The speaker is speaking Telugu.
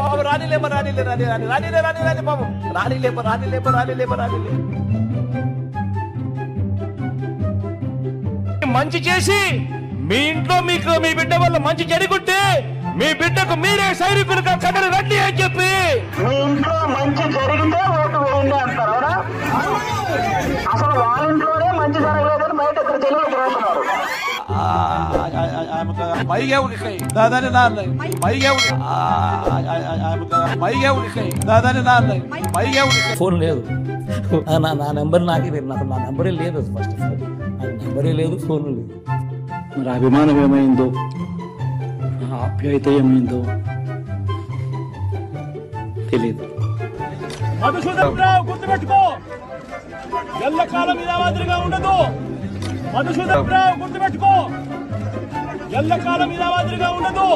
బాబు రానిలేమో రాని బాబు రానిలేమో మంచి చేసి మీ ఇంట్లో మీకు మీ బిడ్డ వల్ల మంచి జరుగుంటే మీ బిడ్డకు మీరే సైనికులుగా కథలు రండి అని చెప్పి మీ ఇంట్లో మంచి జరిగితే ఓటు వేయండి అంటారా? అసలు వాళ్ళ ఇంట్లోనే మంచి జరగలేదని బయట ఇక్కడ తెలియజేస్తున్నారు. ఫోన్ లేదు, నా నెంబర్ నాకే లేదు, నాకు నా నెంబరే లేదు. ఫస్ట్ ఆఫ్ ఆల్ నాకు నెంబరే లేదు, ఫోన్ లేదు. మరి అభిమానం ఏమైందో, ఆప్యాయత ఏమైందో తెలియదు. మధుసూదన్ రావు గుర్తుపెట్టుకో, ఎల్లకాలం ఇలా మాదిరిగా ఉండదు. మధుసూదన్ రావు గుర్తుపెట్టుకో, ఎల్లకాలం ఇలా మాదిరిగా ఉండదు.